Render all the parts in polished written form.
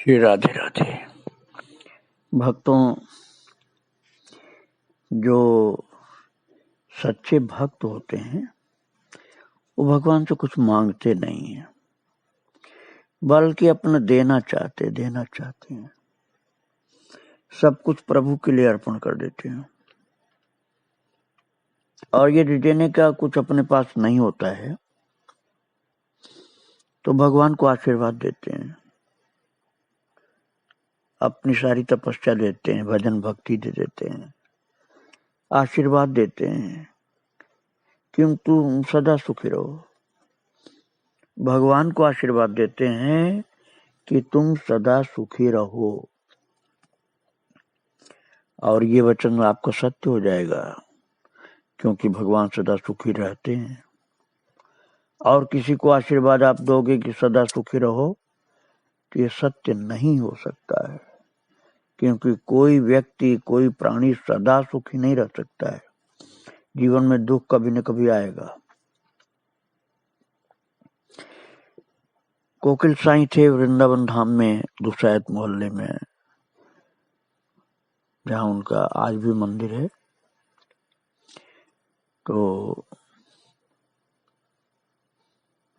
श्री राधे राधे। भक्तों, जो सच्चे भक्त होते हैं वो भगवान से कुछ मांगते नहीं हैं, बल्कि अपना देना चाहते हैं। सब कुछ प्रभु के लिए अर्पण कर देते हैं। और ये देने का कुछ अपने पास नहीं होता है तो भगवान को आशीर्वाद देते हैं, अपनी सारी तपस्या देते हैं, भजन भक्ति दे देते हैं, आशीर्वाद देते हैं कि तुम सदा सुखी रहो। भगवान को आशीर्वाद देते हैं कि तुम सदा सुखी रहो। और ये वचन आपका सत्य हो जाएगा, क्योंकि भगवान सदा सुखी रहते हैं। और किसी को आशीर्वाद आप दोगे कि सदा सुखी रहो, तो ये सत्य नहीं हो सकता है, क्योंकि कोई व्यक्ति, कोई प्राणी सदा सुखी नहीं रह सकता है। जीवन में दुख कभी न कभी आएगा। कोकिल साईं थे वृंदावन धाम में, दुसायत मोहल्ले में, जहाँ उनका आज भी मंदिर है। तो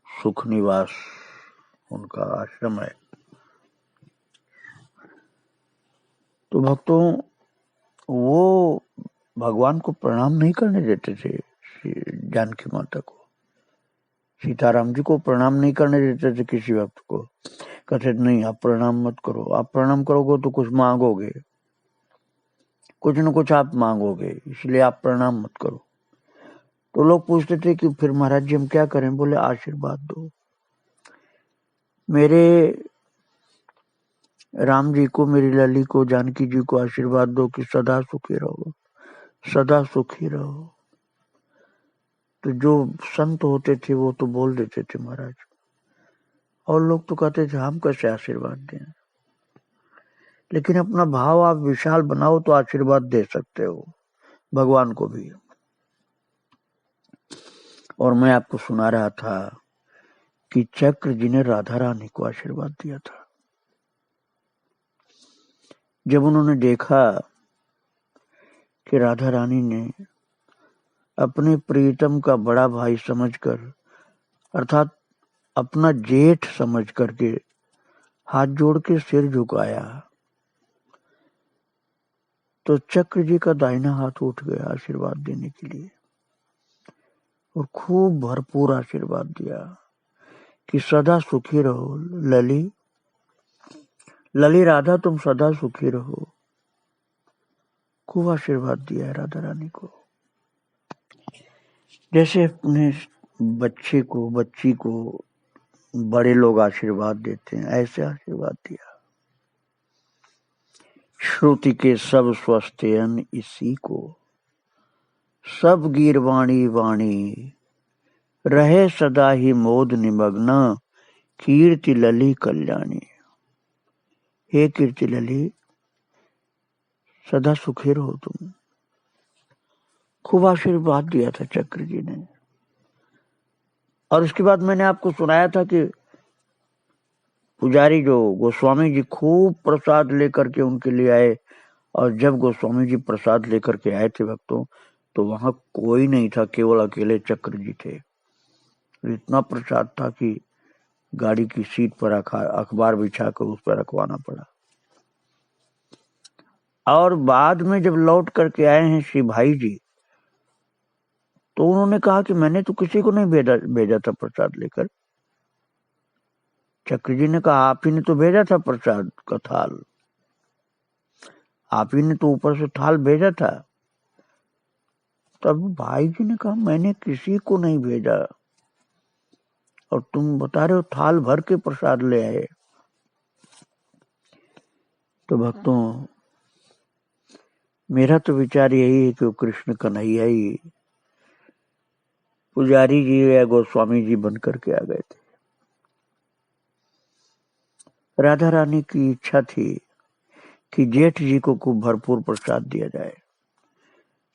सुख निवास उनका आश्रम है। तो भक्तों, वो भगवान को प्रणाम नहीं करने देते थे। जानकी माता को, सीताराम जी को प्रणाम नहीं करने देते थे किसी भक्त को। कहते नहीं, आप प्रणाम मत करो, आप प्रणाम करोगे तो कुछ मांगोगे, कुछ न कुछ आप मांगोगे, इसलिए आप प्रणाम मत करो। तो लोग पूछते थे कि फिर महाराज जी हम क्या करें? बोले आशीर्वाद दो। मेरे राम जी को, मेरी लली को, जानकी जी को आशीर्वाद दो कि सदा सुखी रहो, सदा सुखी रहो। तो जो संत होते थे वो तो बोल देते थे महाराज, और लोग तो कहते थे हम कैसे आशीर्वाद दें। लेकिन अपना भाव आप विशाल बनाओ तो आशीर्वाद दे सकते हो भगवान को भी। और मैं आपको सुना रहा था कि चक्र जी ने राधा रानी को आशीर्वाद दिया था। जब उन्होंने देखा कि राधा रानी ने अपने प्रीतम का बड़ा भाई समझकर, अर्थात अपना जेठ समझ करके हाथ जोड़ के सिर झुकाया, तो चक्र जी का दाहिना हाथ उठ गया आशीर्वाद देने के लिए, और खूब भरपूर आशीर्वाद दिया कि सदा सुखी रहो लली, लली राधा तुम सदा सुखी रहो। खूब आशीर्वाद दिया है राधा रानी को। जैसे अपने बच्चे को, बच्ची को बड़े लोग आशीर्वाद देते हैं, ऐसे आशीर्वाद दिया। श्रुति के सब स्वस्थयन इसी को, सब गीरवाणी वाणी रहे सदा ही मोद निमग्न, कीर्ति लली कल्याणी। हे कीर्ति लली, सदा सुखी रहो तुम। खूब आशीर्वाद दिया था चक्र जी ने। और उसके बाद मैंने आपको सुनाया था कि पुजारी जो गोस्वामी जी खूब प्रसाद लेकर के उनके लिए आए, और जब गोस्वामी जी प्रसाद लेकर के आए थे भक्तों, तो वहां कोई नहीं था, केवल अकेले चक्र जी थे। इतना प्रसाद था कि गाड़ी की सीट पर अखबार बिछाकर उस पर रखवाना पड़ा। और बाद में जब लौट करके आए हैं श्री भाई जी, तो उन्होंने कहा कि मैंने तो किसी को नहीं भेजा था प्रसाद लेकर। चक्र जी ने कहा आप ही ने तो भेजा था प्रसाद का थाल, आप ही ने तो ऊपर से थाल भेजा था। तब भाई जी ने कहा मैंने किसी को नहीं भेजा, और तुम बता रहे हो थाल भर के प्रसाद ले आए। तो भक्तों, मेरा तो विचार यही है कि वो कृष्ण कन्हैया ही पुजारी जी या गोस्वामी जी बन करके आ गए थे। राधा रानी की इच्छा थी कि जेठ जी को खूब भरपूर प्रसाद दिया जाए,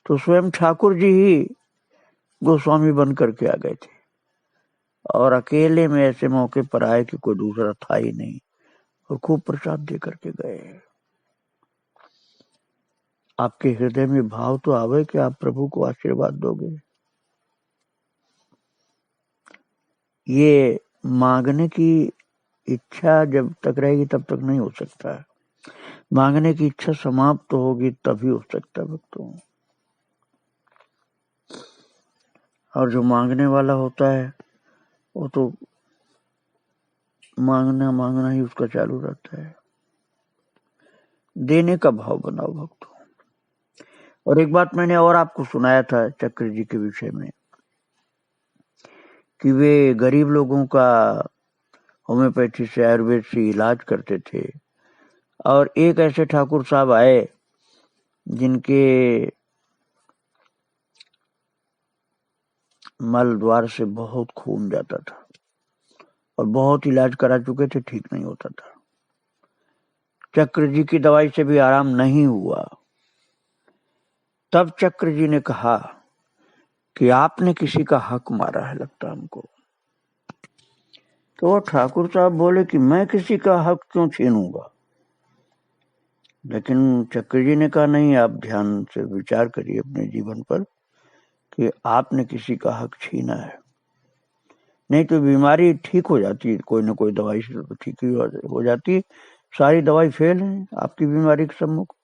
तो स्वयं ठाकुर जी ही गोस्वामी बन करके आ गए थे। और अकेले में ऐसे मौके पर आए कि कोई दूसरा था ही नहीं, और खूब प्रसाद दे करके गए। आपके हृदय में भाव तो आवे कि आप प्रभु को आशीर्वाद दोगे। ये मांगने की इच्छा जब तक रहेगी तब तक नहीं हो सकता है। मांगने की इच्छा समाप्त होगी तभी हो सकता है भक्तों। और जो मांगने वाला होता है वो तो मांगना ही उसका चालू रहता है। देने का भाव बनाओ भक्तों। और एक बात मैंने और आपको सुनाया था चक्र जी के विषय में कि वे गरीब लोगों का होम्योपैथी से आयुर्वेद से इलाज करते थे। और एक ऐसे ठाकुर साहब आए जिनके मल द्वार से बहुत खून जाता था और बहुत इलाज करा चुके थे, ठीक नहीं होता था। चक्र जी की दवाई से भी आराम नहीं हुआ। तब चक्र जी ने कहा कि आपने किसी का हक मारा है लगता हमको। तो ठाकुर साहब बोले कि मैं किसी का हक क्यों छीनूंगा। लेकिन चक्र जी ने कहा नहीं, आप ध्यान से विचार करिए अपने जीवन पर कि आपने किसी का हक छीना है। नहीं तो बीमारी ठीक हो जाती है, कोई ना कोई दवाई से तो ठीक ही हो जाती है। सारी दवाई फेल है आपकी बीमारी के सम्मुख।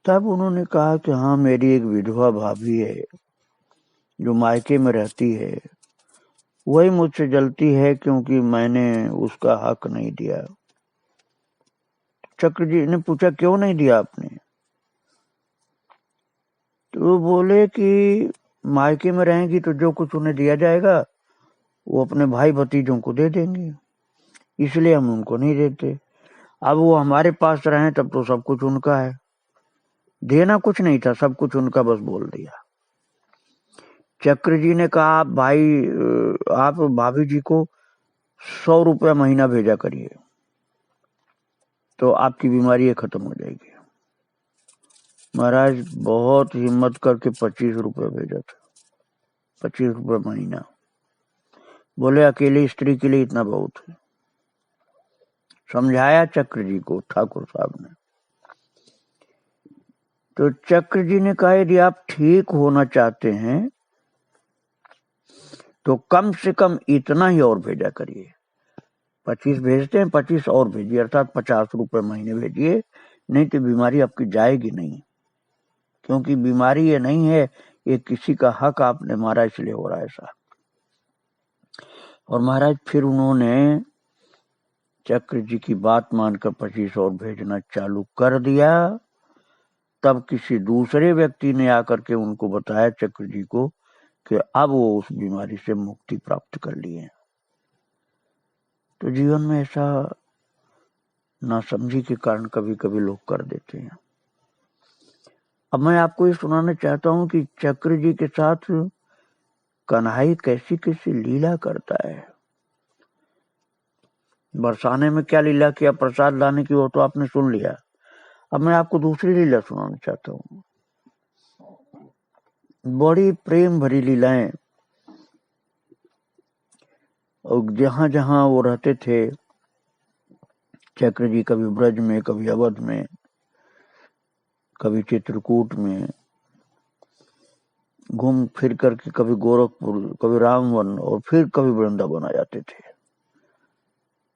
तब उन्होंने कहा कि हाँ, मेरी एक विधवा भाभी है जो मायके में रहती है, वही मुझसे जलती है क्योंकि मैंने उसका हक नहीं दिया। चक्र जी ने पूछा क्यों नहीं दिया आपने। तो वो बोले कि मायके में रहेंगी तो जो कुछ उन्हें दिया जाएगा वो अपने भाई भतीजों को दे देंगे, इसलिए हम उनको नहीं देते। अब वो हमारे पास रहे तब तो सब कुछ उनका है, देना कुछ नहीं था, सब कुछ उनका, बस बोल दिया। चक्र जी ने कहा आप भाभी जी को 100 रुपया महीना भेजा करिए तो आपकी बीमारी खत्म हो जाएगी। महाराज बहुत हिम्मत करके 25 रुपये भेजा था, 25 रुपये महीना। बोले अकेली स्त्री के लिए इतना बहुत है। समझाया चक्र जी को ठाकुर साहब ने। तो चक्र जी ने कहा यदि आप ठीक होना चाहते हैं तो कम से कम इतना ही और भेजा करिए। 25 भेजते हैं, 25 और भेजिए, अर्थात 50 रुपये महीने भेजिए, नहीं तो बीमारी आपकी जाएगी नहीं। क्योंकि बीमारी ये नहीं है, ये किसी का हक आपने मारा इसलिए हो रहा है ऐसा। और महाराज फिर उन्होंने चक्र जी की बात मानकर 25 और भेजना चालू कर दिया। तब किसी दूसरे व्यक्ति ने आकर के उनको बताया चक्र जी को कि अब वो उस बीमारी से मुक्ति प्राप्त कर लिए। तो जीवन में ऐसा नासमझी के कारण कभी कभी लोग कर देते हैं। अब मैं आपको ये सुनाना चाहता हूं कि चक्र जी के साथ कन्हई कैसी कैसी लीला करता है। बरसाने में क्या लीला किया, प्रसाद लाने की, वो तो आपने सुन लिया। अब मैं आपको दूसरी लीला सुनाना चाहता हूँ। बड़ी प्रेम भरी लीलाएं। और जहां जहां वो रहते थे चक्र जी, कभी ब्रज में, कभी अवध में, कभी चित्रकूट में घूम फिर करके, कभी गोरखपुर, कभी रामवन और फिर कभी वृंदावन आ जाते थे।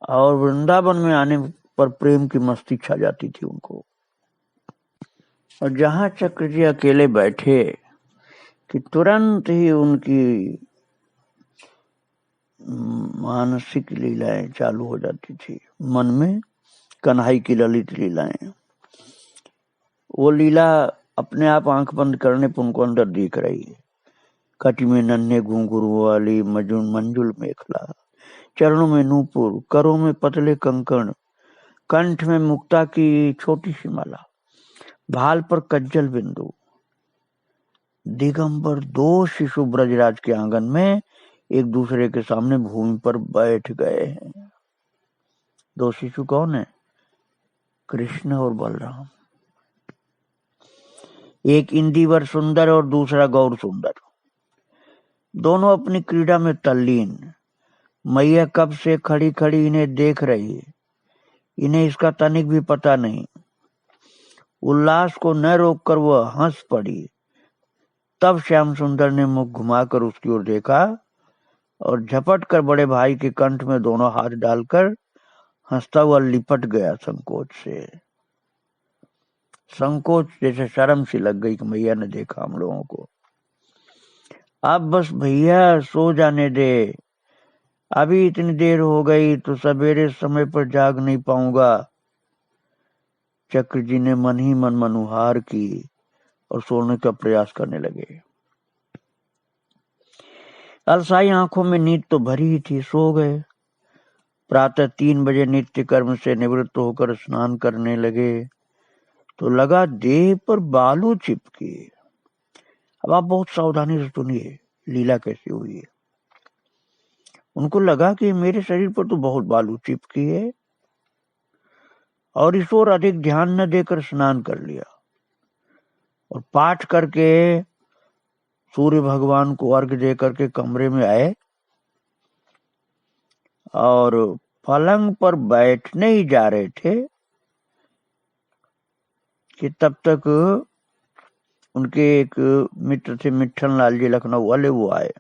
और वृंदावन में आने पर प्रेम की मस्ती छा जाती थी उनको। और जहां चक्र जी अकेले बैठे कि तुरंत ही उनकी मानसिक लीलाएं चालू हो जाती थी। मन में कन्हई की ललित लीलाएं, वो लीला अपने आप आंख बंद करने पर उनको अंदर दिख रही है। कटी में नन्हे घुंघरू वाली मंजुल मेखला, चरणों में नूपुर, करों में पतले कंकण, कंठ में मुक्ता की छोटी सी माला, भाल पर कज्जल बिंदु। दिगंबर 2 शिशु ब्रजराज के आंगन में एक दूसरे के सामने भूमि पर बैठ गए हैं। 2 शिशु कौन है? कृष्ण और बलराम। एक इंदिवर सुंदर और दूसरा गौर सुंदर। दोनों अपनी क्रीड़ा में तल्लीन। मैया कब से खड़ी खड़ी इन्हें देख रही है, इन्हें इसका तनिक भी पता नहीं। उल्लास को न रोककर वह हंस पड़ी। तब श्याम सुंदर ने मुख घुमाकर उसकी ओर देखा और झपट कर बड़े भाई के कंठ में दोनों हाथ डालकर हंसता हुआ लिपट गया संकोच से। संकोच जैसे शर्म सी लग गई कि मैया ने देखा हम लोगों को। अब बस भैया सो जाने दे, अभी इतनी देर हो गई तो सवेरे समय पर जाग नहीं पाऊंगा। चक्र जी ने मन ही मन मनुहार की और सोने का प्रयास करने लगे। अलसाई आंखों में नींद तो भरी ही थी, सो गए। प्रातः 3 बजे नित्य कर्म से निवृत्त होकर स्नान करने लगे तो लगा देह पर बालू चिपके। अब आप बहुत सावधानी से सुनिए लीला कैसी हुई है। उनको लगा कि मेरे शरीर पर तो बहुत बालू चिपकी है, और इस ओर अधिक ध्यान न देकर स्नान कर लिया और पाठ करके सूर्य भगवान को अर्घ्य दे करके कमरे में आए और पलंग पर बैठने ही जा रहे थे कि तब तक उनके एक मित्र थे मिट्ठन लाल जी लखनऊ वाले, वो आए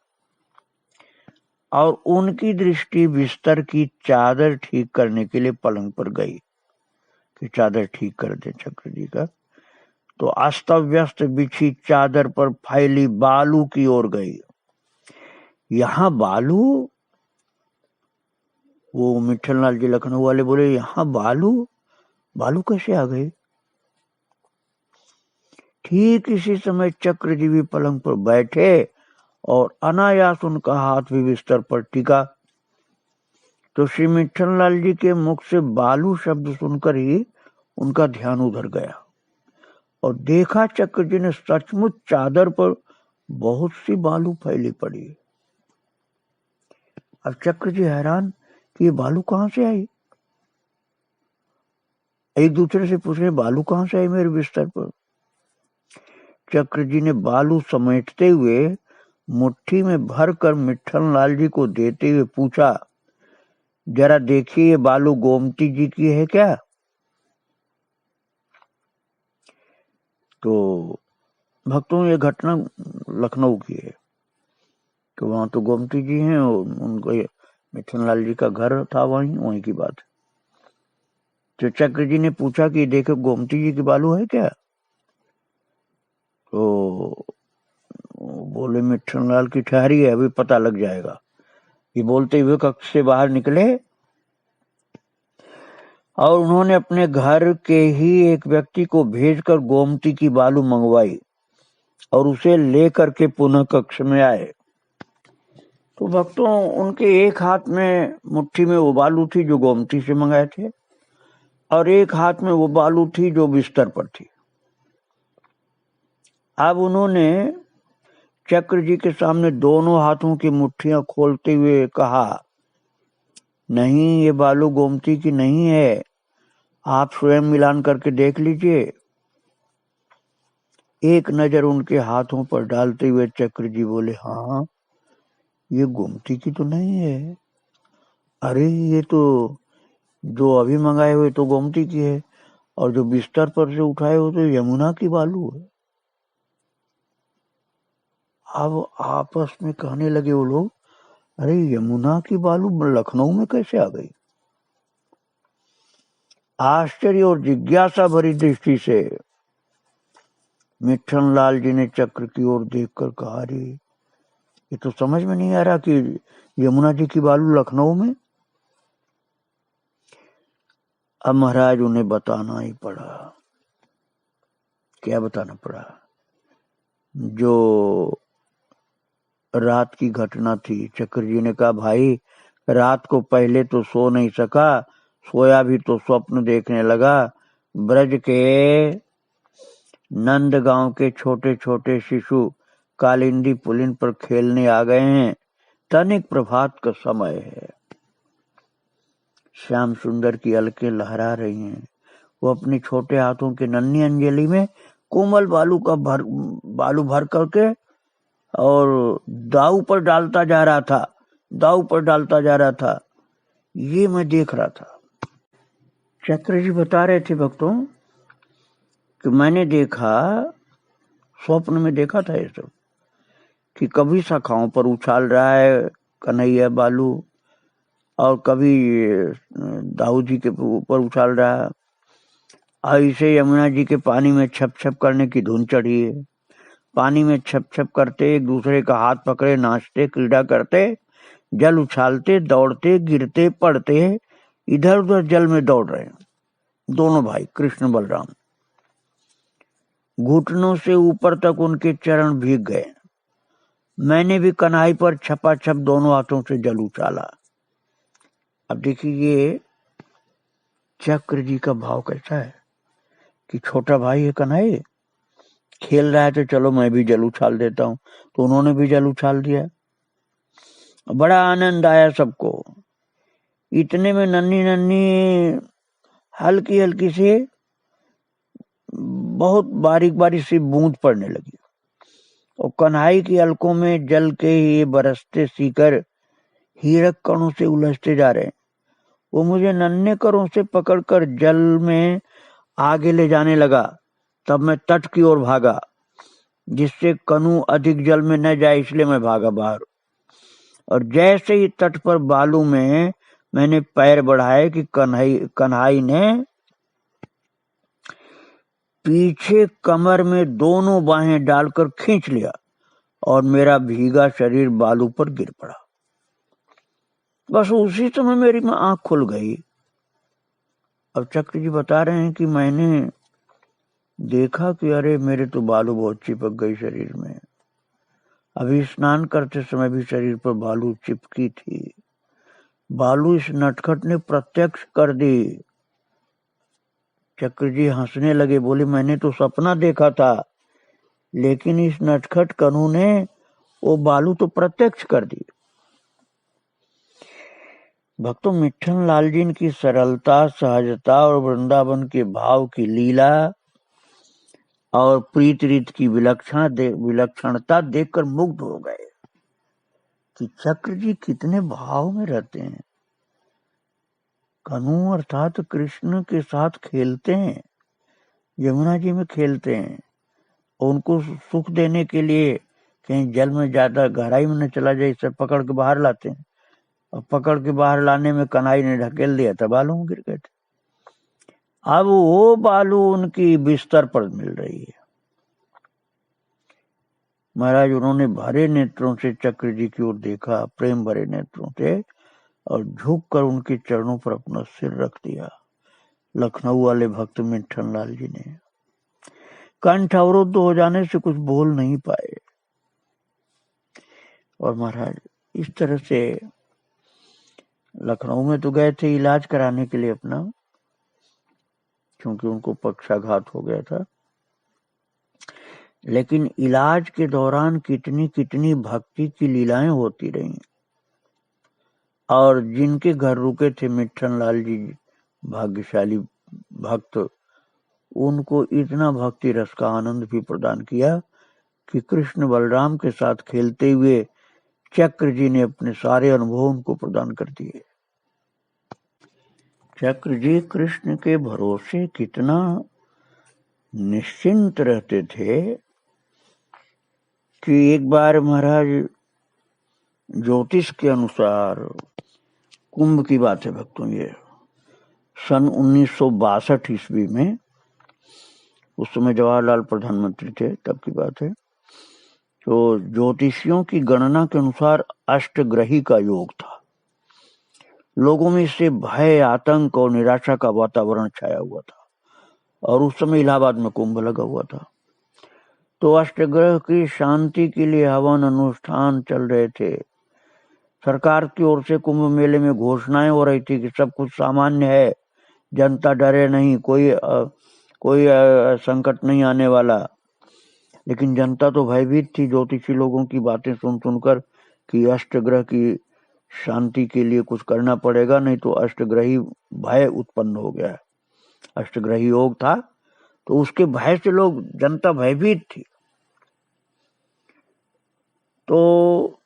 और उनकी दृष्टि बिस्तर की चादर ठीक करने के लिए पलंग पर गई कि चादर ठीक कर दे चक्र जी का। तो अस्त व्यस्त बिछी चादर पर फैली बालू की ओर गई। यहां बालू? वो मिट्ठन लाल जी लखनऊ वाले बोले, यहां बालू? बालू कैसे आ गई? ठीक इसी समय चक्र जी भी पलंग पर बैठे और अनायास उनका हाथ भी बिस्तर पर टिका। तो श्री मिट्ठन लाल जी के मुख से बालू शब्द सुनकर ही उनका ध्यान उधर गया और देखा चक्र जी ने सचमुच चादर पर बहुत सी बालू फैली पड़ी। अब चक्र जी हैरान कि ये बालू कहां से आई। एक दूसरे से पूछ रहे, बालू कहां से आई मेरे बिस्तर पर। चक्र जी ने बालू समेटते हुए मुट्ठी में भरकर मिट्ठन लाल जी को देते हुए पूछा, जरा देखिए ये बालू गोमती जी की है क्या। तो भक्तों ये घटना लखनऊ की है, तो वहां तो गोमती जी हैं और उनको मिट्ठन लाल जी का घर था वहीं की बात है। तो चक्र जी ने पूछा कि देखो गोमती जी की बालू है क्या। तो बोले मिट्ठन लाल की ठहरी है, अभी पता लग जाएगा। ये बोलते हुए कक्ष से बाहर निकले और उन्होंने अपने घर के ही एक व्यक्ति को भेजकर गोमती की बालू मंगवाई और उसे लेकर के पुनः कक्ष में आए। तो भक्तों उनके एक हाथ में मुट्ठी में वो बालू थी जो गोमती से मंगाए थे और एक हाथ में वो बालू थी जो बिस्तर पर थी। अब उन्होंने चक्र जी के सामने दोनों हाथों की मुट्ठियां खोलते हुए कहा, नहीं ये बालू गोमती की नहीं है, आप स्वयं मिलान करके देख लीजिए। एक नजर उनके हाथों पर डालते हुए चक्र जी बोले, हाँ ये गोमती की तो नहीं है। अरे ये तो जो अभी मंगाए हुए तो गोमती की है और जो बिस्तर पर से उठाए हुए तो यमुना की बालू है। अब आपस में कहने लगे वो लोग, अरे यमुना की बालू लखनऊ में कैसे आ गई। आश्चर्य और जिज्ञासा भरी दृष्टि से मिट्ठन लाल जी ने चक्र की ओर देखकर कहा, अरे ये तो समझ में नहीं आ रहा कि यमुना जी की बालू लखनऊ में। अब महाराज उन्हें बताना ही पड़ा। क्या बताना पड़ा? जो रात की घटना थी। चक्र जी ने कहा, भाई रात को पहले तो सो नहीं सका, सोया भी तो स्वप्न देखने लगा। ब्रज के नंद गांव के छोटे छोटे शिशु कालिंदी पुलिन पर खेलने आ गए हैं। तनिक प्रभात का समय है। श्याम सुंदर की अलकें लहरा रही हैं। वो अपने छोटे हाथों के नन्ही अंजलि में कोमल बालू भर करके और दाऊ पर डालता जा रहा था दाव पर डालता जा रहा था, ये मैं देख रहा था। चक्र जी बता रहे थे भक्तों कि मैंने देखा, स्वप्न में देखा था ये सब, कि कभी शाखाओं पर उछाल रहा है कन्हैया बालू, और कभी दाऊ जी के ऊपर उछाल रहा है, और इसे यमुना जी के पानी में छप छप करने की धुन चढ़ी है। पानी में छप छप करते, एक दूसरे का हाथ पकड़े नाचते, क्रीड़ा करते, जल उछालते, दौड़ते, गिरते, पड़ते, इधर उधर जल में दौड़ रहे हैं दोनों भाई कृष्ण बलराम। घुटनों से ऊपर तक उनके चरण भीग गए। मैंने भी कन्हाई पर छपा छप दोनों हाथों से जल उछाला। अब देखिए ये चक्र जी का भाव कैसा है कि छोटा भाई है कन्हई, खेल रहा है तो चलो मैं भी जल उछाल देता हूं, तो उन्होंने भी जल उछाल दिया। बड़ा आनंद आया सबको। इतने में नन्ही नन्ही हल्की हल्की सी बहुत बारीक बारीक सी बूंद पड़ने लगी, और कन्हाई की अलकों में जल के ही बरसते सीकर हीरक कणों से उलझते जा रहे हैं। वो मुझे नन्हे करों से पकड़कर जल में आगे ले जाने लगा। तब मैं तट की ओर भागा, जिससे कनु अधिक जल में न जाए, इसलिए मैं भागा बाहर। और जैसे ही तट पर बालू में मैंने पैर बढ़ाए कि कन्हाई ने पीछे कमर में दोनों बाहें डालकर खींच लिया, और मेरा भीगा शरीर बालू पर गिर पड़ा। बस उसी समय मेरी आंख खुल गई। अब चक्र जी बता रहे हैं कि मैंने देखा कि अरे मेरे तो बालू बहुत चिपक गई शरीर में। अभी स्नान करते समय भी शरीर पर बालू चिपकी थी। बालू इस नटखट ने प्रत्यक्ष कर दी। चक्र जी हंसने लगे, बोले मैंने तो सपना देखा था, लेकिन इस नटखट कन्हू ने वो बालू तो प्रत्यक्ष कर दी। भक्तों, मिट्ठन लाल जी की सरलता, सहजता और वृंदावन के भाव की लीला और प्रीत रीत की विलक्षणता देखकर मुग्ध हो गए कि चक्र जी कितने भाव में रहते हैं। कन्हू अर्थात कृष्ण के साथ खेलते हैं, यमुना जी में खेलते हैं, उनको सुख देने के लिए कहीं जल में ज्यादा गहराई में न चला जाए, इसे पकड़ के बाहर लाते हैं, और पकड़ के बाहर लाने में कन्हई ने ढकेल दिया था, बालू में गिर गए थे। अब वो बालू उनकी बिस्तर पर मिल रही है। महाराज उन्होंने भरे नेत्रों से चक्र जी की ओर देखा, प्रेम भरे नेत्रों से, और झुक कर उनके चरणों पर अपना सिर रख दिया। लखनऊ वाले भक्त मिट्ठन लाल जी ने कंठ अवरुद्ध हो जाने से कुछ बोल नहीं पाए। और महाराज इस तरह से लखनऊ में तो गए थे इलाज कराने के लिए अपना, क्योंकि उनको पक्षाघात हो गया था, लेकिन इलाज के दौरान कितनी कितनी भक्ति की लीलाएं होती रही। और जिनके घर रुके थे मिट्ठन लाल जी, भाग्यशाली भक्त, उनको इतना भक्ति रस का आनंद भी प्रदान किया कि कृष्ण बलराम के साथ खेलते हुए चक्र जी ने अपने सारे अनुभव उनको प्रदान कर दिए। चक्र जी कृष्ण के भरोसे कितना निश्चिंत रहते थे कि एक बार महाराज ज्योतिष के अनुसार, कुंभ की बात है भक्तों, ये सन 1962 ईस्वी में, उस समय जवाहरलाल प्रधानमंत्री थे, तब की बात है। तो ज्योतिषियों की गणना के अनुसार अष्टग्रही का योग था। लोगों में इससे भय, आतंक और निराशा का वातावरण छाया हुआ था, और उस समय इलाहाबाद में कुंभ लगा हुआ था। तो अष्टग्रह की शांति के लिए हवन अनुष्ठान चल रहे थे। सरकार की ओर से कुंभ मेले में घोषणाएं हो रही थी कि सब कुछ सामान्य है, जनता डरे नहीं, कोई संकट नहीं आने वाला। लेकिन जनता तो भयभीत थी ज्योतिषी लोगों की बातें सुन सुनकर कि अष्टग्रह की शांति के लिए कुछ करना पड़ेगा, नहीं तो अष्टग्रही भय उत्पन्न हो गया है। अष्टग्रही योग था, तो उसके भय से लोग, जनता भयभीत थी। तो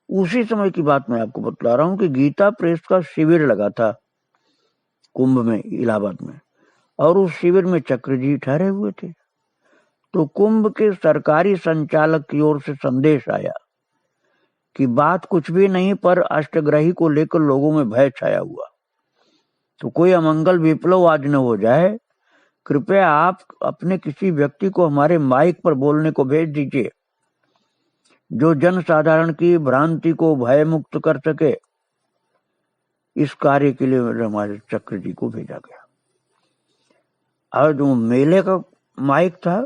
उसी समय की बात मैं आपको बतला रहा हूं कि गीता प्रेस का शिविर लगा था कुंभ में, इलाहाबाद में, और उस शिविर में चक्र जी ठहरे हुए थे। तो कुंभ के सरकारी संचालक की ओर से संदेश आया कि बात कुछ भी नहीं, पर अष्टग्रही को लेकर लोगों में भय छाया हुआ, तो कोई अमंगल विप्लव आज न हो जाए, कृपया आप अपने किसी व्यक्ति को हमारे माइक पर बोलने को भेज दीजिए जो जन साधारण की भ्रांति को भय मुक्त कर सके। इस कार्य के लिए हमारे चक्र जी को भेजा गया। और जो मेले का माइक था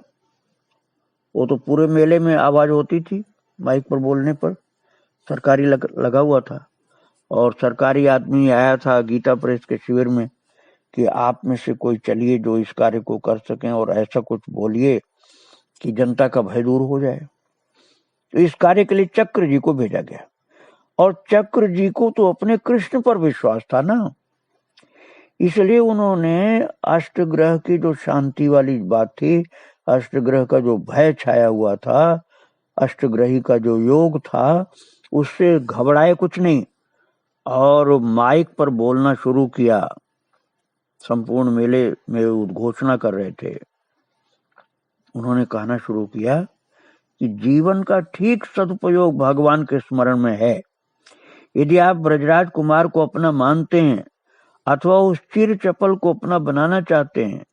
वो तो पूरे मेले में आवाज होती थी, माइक पर बोलने पर सरकारी लगा हुआ था। और सरकारी आदमी आया था गीता प्रेस के शिविर में कि आप में से कोई चलिए जो इस कार्य को कर सकें और ऐसा कुछ बोलिए कि जनता का भय दूर हो जाए। तो इस कार्य के लिए चक्र जी को भेजा गया। और चक्र जी को तो अपने कृष्ण पर विश्वास था ना, इसलिए उन्होंने अष्टग्रह की जो शांति वाली बात थी, अष्टग्रह का जो भय छाया हुआ था, अष्टग्रही का जो योग था, उससे घबराए कुछ नहीं और माइक पर बोलना शुरू किया। संपूर्ण मेले में उद्घोषणा कर रहे थे। उन्होंने कहना शुरू किया कि जीवन का ठीक सदुपयोग भगवान के स्मरण में है। यदि आप ब्रजराज कुमार को अपना मानते हैं अथवा उस चिर चपल को अपना बनाना चाहते हैं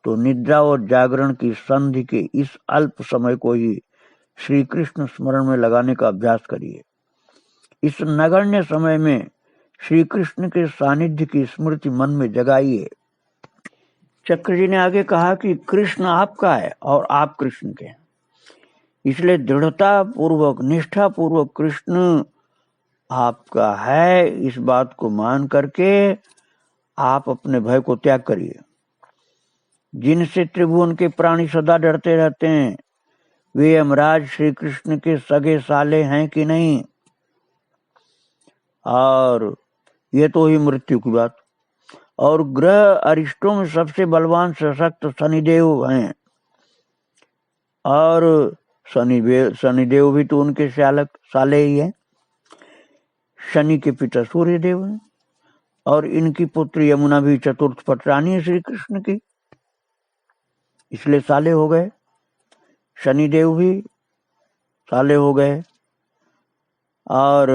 तो निद्रा और जागरण की संधि के इस अल्प समय को ही श्री कृष्ण स्मरण में लगाने का अभ्यास करिए। इस नगण्य समय में श्री कृष्ण के सानिध्य की स्मृति मन में जगाइए। चक्र जी ने आगे कहा कि कृष्ण आपका है और आप कृष्ण के हैं, इसलिए दृढ़ता पूर्वक, निष्ठा पूर्वक कृष्ण आपका है, इस बात को मान करके आप अपने भय को त्याग करिए। जिनसे त्रिभुवन के प्राणी सदा डरते रहते हैं वे यमराज श्री कृष्ण के सगे साले हैं कि नहीं। और ये तो ही मृत्यु की बात। और ग्रह अरिष्टों में सबसे बलवान सशक्त शनिदेव हैं, और शनिदेव भी तो उनके साले ही हैं। शनि के पिता सूर्य देव हैं और इनकी पुत्री यमुना भी चतुर्थ पटरानी है श्री कृष्ण की, इसलिए साले हो गए। शनिदेव भी साले हो गए और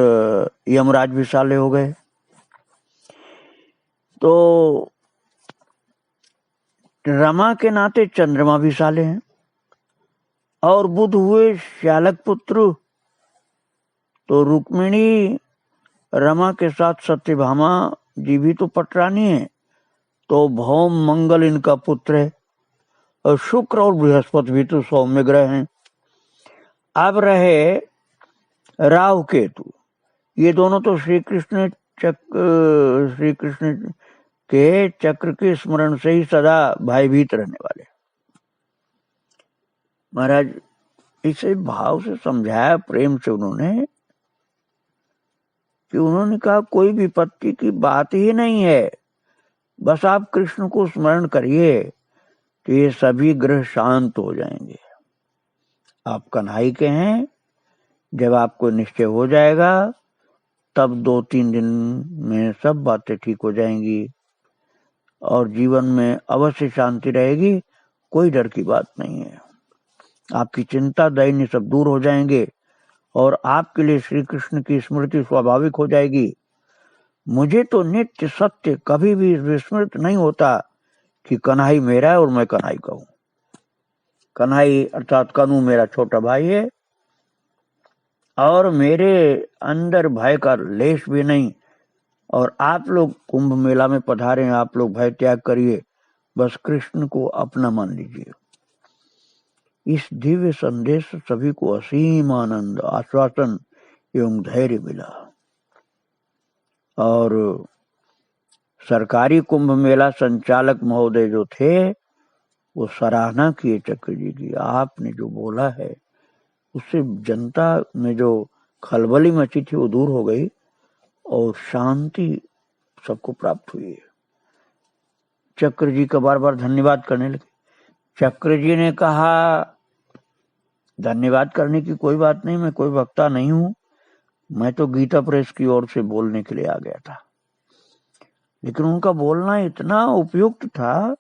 यमराज भी साले हो गए। तो रमा के नाते चंद्रमा भी साले हैं और बुध हुए श्यालक पुत्र। तो रुक्मिणी रमा के साथ सत्यभामा जी भी तो पटरानी है, तो भौम मंगल इनका पुत्र है। और शुक्र और बृहस्पति भी तो सौम्य ग्रह हैं। अब रहे राहु केतु, ये दोनों तो श्री कृष्ण के चक्र के स्मरण से ही सदा भयभीत रहने वाले। महाराज इसे भाव से समझाया, प्रेम से उन्होंने, कि उन्होंने कहा कोई विपत्ति की बात ही नहीं है, बस आप कृष्ण को स्मरण करिए तो ये सभी ग्रह शांत हो जाएंगे। आप कन्हई के हैं, जब आपको निश्चय हो जाएगा तब 2-3 दिन में सब बातें ठीक हो जाएंगी और जीवन में अवश्य शांति रहेगी। कोई डर की बात नहीं है। आपकी चिंता दैन्य सब दूर हो जाएंगे और आपके लिए श्री कृष्ण की स्मृति स्वाभाविक हो जाएगी। मुझे तो नित्य सत्य कभी भी विस्मृत नहीं होता कि कन्हई मेरा है और मैं कन्हई का हूं। कन्हई अर्थात कन्हू मेरा छोटा भाई है और मेरे अंदर भय का लेश भी नहीं। और आप लोग कुंभ मेला में पधारे हैं, आप लोग भय त्याग करिए, बस कृष्ण को अपना मान लीजिए। इस दिव्य संदेश से सभी को असीम आनंद, आश्वासन एवं धैर्य मिला। और सरकारी कुंभ मेला संचालक महोदय जो थे वो सराहना किए चक्र जी की। आपने जो बोला है उससे जनता में जो खलबली मची थी वो दूर हो गई और शांति सबको प्राप्त हुई है। चक्र जी का बार बार धन्यवाद करने लगे। चक्र जी ने कहा धन्यवाद करने की कोई बात नहीं, मैं कोई वक्ता नहीं हूं, मैं तो गीता प्रेस की ओर से बोलने के लिए आ गया था, लेकिन उनका बोलना इतना उपयुक्त था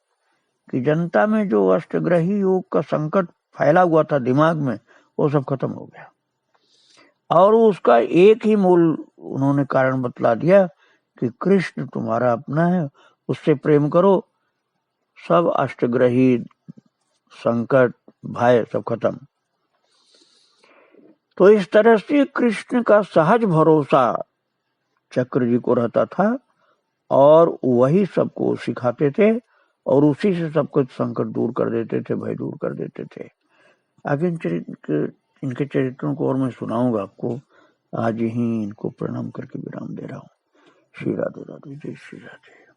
कि जनता में जो अष्टग्रही योग का संकट फैला हुआ था दिमाग में, वो सब खत्म हो गया। और उसका एक ही मूल उन्होंने कारण बतला दिया कि कृष्ण तुम्हारा अपना है, उससे प्रेम करो, सब अष्टग्रही संकट भय सब खत्म। तो इस तरह से कृष्ण का सहज भरोसा चक्र जी को रहता था और वही सबको सिखाते थे और उसी से सब कुछ संकट दूर कर देते थे, भय दूर कर देते थे। आगे इनके चरित्रों को और मैं सुनाऊंगा आपको। आज यही इनको प्रणाम करके विराम दे रहा हूँ। श्री राधे राधे, जय श्री राधे।